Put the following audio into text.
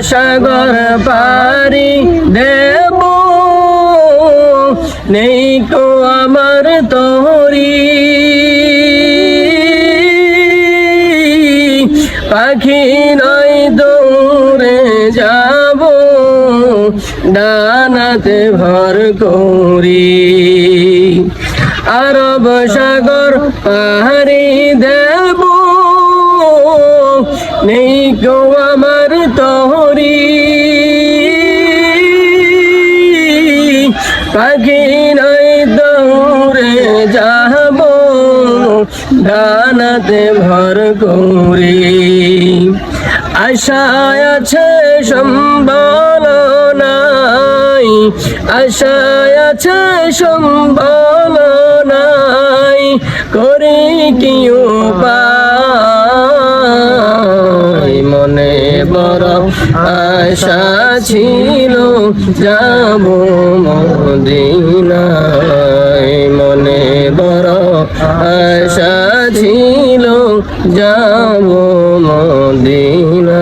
সাগর পারি দেব নেই কো আমার তরি পাখি নয় দৌড়ে যাব ডানাতে ভর করি আরব সাগর পাহাড়ি দেব নেই গো আমার তরি পাখি নয় দৌড়ে যাব ডানাতে ভর করি আশায় আছে সম্বল নাই আশায় আছে সম্বল নাই করি কি উপায় মনে বড় আশা ছিল যাব মদিনায় মনে বড় আশা ছিল যাব মদিনায়